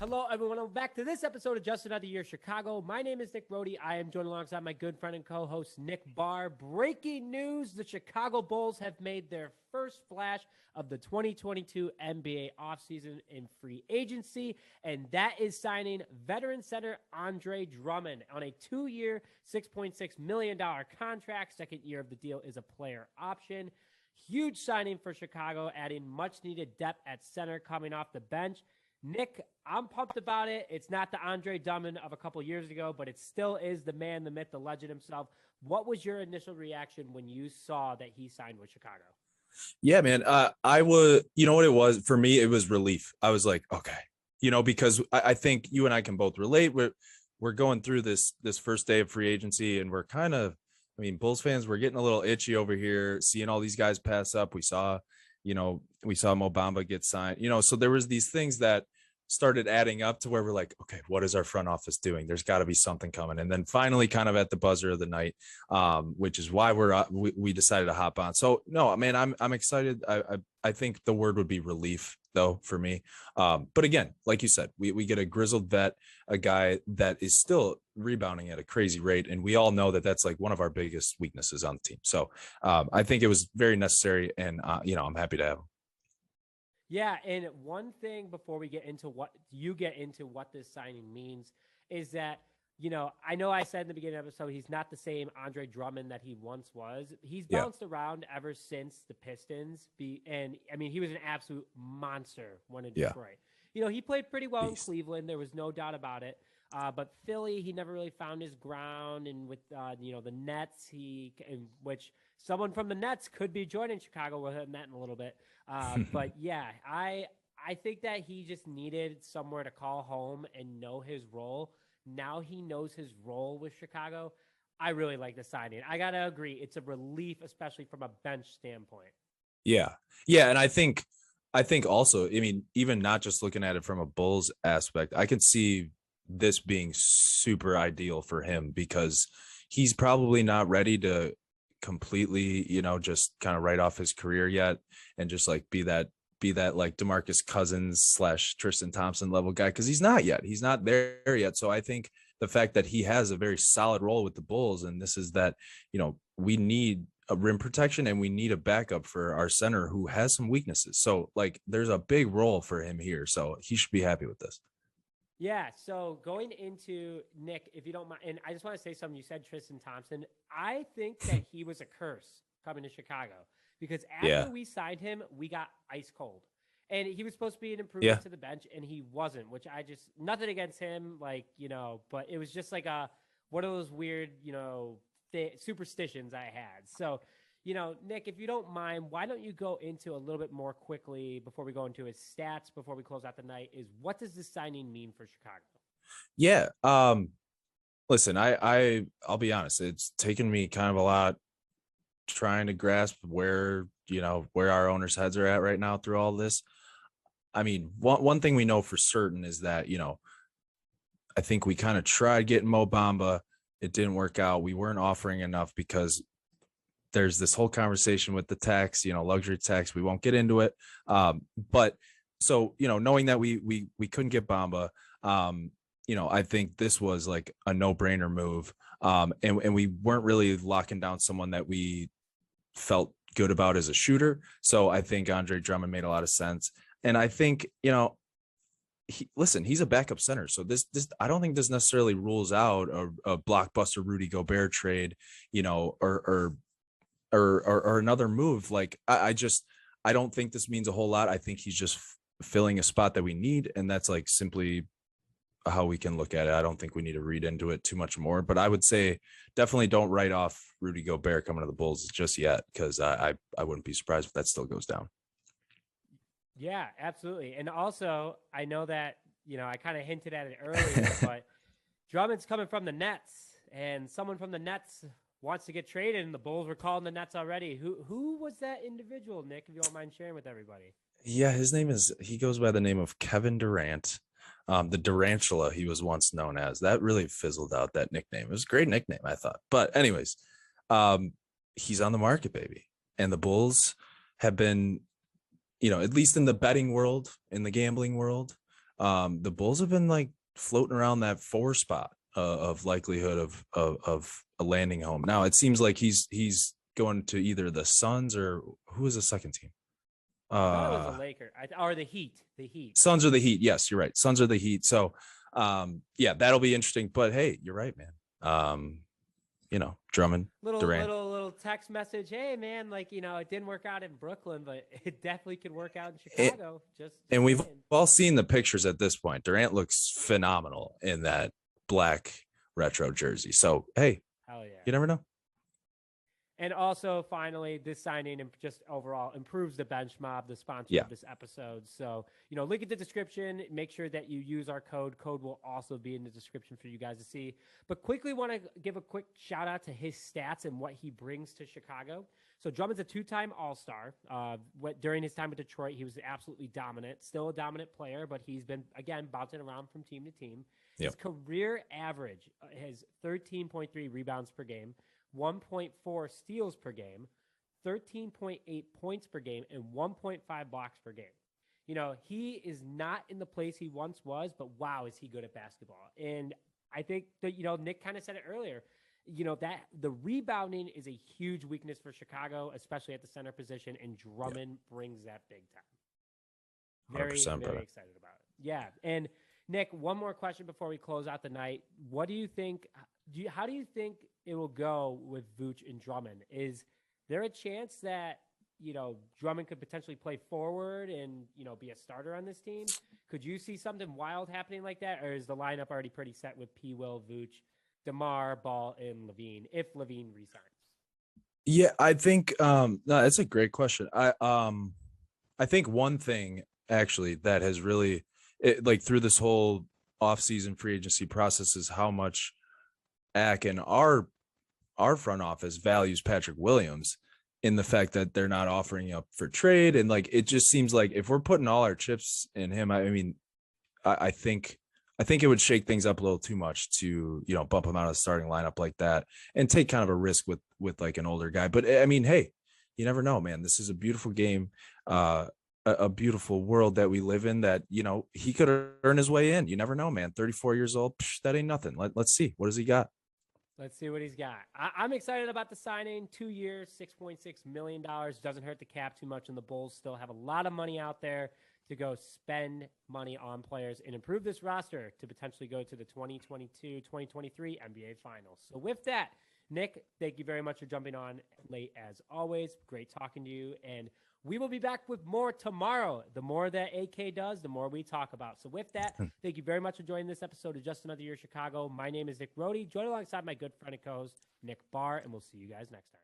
Hello, everyone. Welcome back to this episode of Just Another Year Chicago. My name is Nick Brody. I am joined alongside my good friend and co-host Nick Barr. Breaking news, the Chicago Bulls have made their first splash of the 2022 NBA offseason in free agency, and that is signing veteran center Andre Drummond on a 2-year, $6.6 million contract. Second year of the deal is a player option. Huge signing for Chicago, adding much-needed depth at center coming off the bench. Nick, I'm pumped about it. It's not the Andre Drummond of a couple years ago, but it still is the man, the myth, the legend himself. What was your initial reaction when you saw that he signed with Chicago? Yeah, man. I was, you know what it was for me? It was relief. I was like, okay, because I think you and I can both relate. We're going through this first day of free agency, and we're kind of, Bulls fans, we're getting a little itchy over here, seeing all these guys pass up. We saw Mo Bamba get signed, so there was these things that started adding up to where we're like, okay, what is our front office doing? There's got to be something coming. And then finally, kind of at the buzzer of the night, which is why we decided to hop on. So no, man, I'm excited. I think the word would be relief though for me. But again, like you said, we get a grizzled vet, a guy that is still rebounding at a crazy rate. And we all know that that's like one of our biggest weaknesses on the team. So I think it was very necessary, and I'm happy to have him. Yeah, and one thing before we get into what this signing means is that, I know I said in the beginning of the episode, he's not the same Andre Drummond that he once was. He's bounced around ever since the Pistons. He was an absolute monster when in Detroit. He played pretty well in Cleveland. There was no doubt about it. But Philly, he never really found his ground. And with, the Nets, which someone from the Nets could be joining Chicago. We'll hit that in a little bit. But yeah, I think that he just needed somewhere to call home and know his role. Now he knows his role with Chicago. I really like the signing. I got to agree. It's a relief, especially from a bench standpoint. Yeah. Yeah. And I think also, even not just looking at it from a Bulls aspect, I can see this being super ideal for him because he's probably not ready to completely, just kind of write off his career yet and just like be that like DeMarcus Cousins / Tristan Thompson level guy, because he's not there yet. So I think the fact that he has a very solid role with the Bulls, and this is that, we need a rim protection and we need a backup for our center who has some weaknesses. So like there's a big role for him here. So he should be happy with this. Yeah, so going into Nick, if you don't mind, and I just want to say something. You said Tristan Thompson. I think that he was a curse coming to Chicago because after we signed him, we got ice cold. And he was supposed to be an improvement to the bench, and he wasn't, which nothing against him, but it was just like one of those weird, superstitions I had. So, Nick, if you don't mind, why don't you go into a little bit more quickly before we go into his stats, before we close out the night, is what does this signing mean for Chicago? Yeah. Listen, I'll be honest. It's taken me kind of a lot trying to grasp where our owners' heads are at right now through all this. One thing we know for certain is that, I think we kind of tried getting Mo Bamba. It didn't work out. We weren't offering enough because there's this whole conversation with the tax, luxury tax. We won't get into it. But so, knowing that we couldn't get Bamba, I think this was like a no-brainer move. And we weren't really locking down someone that we felt good about as a shooter. So I think Andre Drummond made a lot of sense. And I think, he's a backup center. So this I don't think this necessarily rules out a blockbuster Rudy Gobert trade, or another move. Like I don't think this means a whole lot. I think he's just filling a spot that we need, and that's like simply how we can look at it. I don't think we need to read into it too much more, but I would say definitely don't write off Rudy Gobert coming to the Bulls just yet, because I wouldn't be surprised if that still goes down. Yeah, absolutely. And also, I know that, I kind of hinted at it earlier, but Drummond's coming from the Nets, and someone from the Nets wants to get traded, and the Bulls were calling the Nets already. Who was that individual, Nick, if you don't mind sharing with everybody? Yeah, he goes by the name of Kevin Durant. The Durantula he was once known as. That really fizzled out, that nickname. It was a great nickname, I thought. But anyways, he's on the market, baby. And the Bulls have been, at least in the betting world, in the gambling world, the Bulls have been like floating around that 4 spot of likelihood of a landing home. Now it seems like he's going to either the Suns or who is the second team? I thought it was the Lakers or the Heat. The Heat. Suns or the Heat. Yes, you're right. Suns or the Heat. So, yeah, that'll be interesting. But hey, you're right, man. Drummond, Durant. Little text message. Hey, man, like, it didn't work out in Brooklyn, but it definitely could work out in Chicago. And we've all seen the pictures at this point. Durant looks phenomenal in that black retro jersey. So, hey, hell yeah, you never know. And also, finally, this signing and just overall improves the bench mob, the sponsor of this episode. So, link in the description. Make sure that you use our code. Code will also be in the description for you guys to see. But quickly want to give a quick shout out to his stats and what he brings to Chicago. So Drummond's a 2-time All-Star. During his time with Detroit, he was absolutely dominant. Still a dominant player, but he's been, again, bouncing around from team to team. His career average has 13.3 rebounds per game, 1.4 steals per game, 13.8 points per game, and 1.5 blocks per game. He is not in the place he once was, but wow, is he good at basketball. And I think that, Nick kind of said it earlier, that the rebounding is a huge weakness for Chicago, especially at the center position, and Drummond brings that big time. Very, very excited about it. Yeah. And Nick, one more question before we close out the night. What do you think? How do you think it will go with Vooch and Drummond? Is there a chance that, Drummond could potentially play forward and, be a starter on this team? Could you see something wild happening like that? Or is the lineup already pretty set with P. Will, Vooch, DeMar, Ball, and Levine, if Levine resigns? Yeah, I think no, that's a great question. I think one thing actually that has really through this whole offseason free agency process is how much ACK and our front office values Patrick Williams in the fact that they're not offering up for trade. And it just seems like if we're putting all our chips in him, I think it would shake things up a little too much to, bump him out of the starting lineup like that and take kind of a risk with like an older guy. But hey, you never know, man. This is a beautiful game, a beautiful world that we live in that, he could earn his way in. You never know, man. 34 years old. That ain't nothing. Let's see. What does he got? Let's see what he's got. I'm excited about the signing. 2 years, $6.6 million. Doesn't hurt the cap too much, and the Bulls still have a lot of money out there to go spend money on players and improve this roster to potentially go to the 2022-2023 NBA Finals. So with that, Nick, thank you very much for jumping on late as always. Great talking to you, and we will be back with more tomorrow. The more that AK does, the more we talk about. So with that, thank you very much for joining this episode of Just Another Year Chicago. My name is Nick Rohde. Join alongside my good friend and co-host, Nick Barr, and we'll see you guys next time.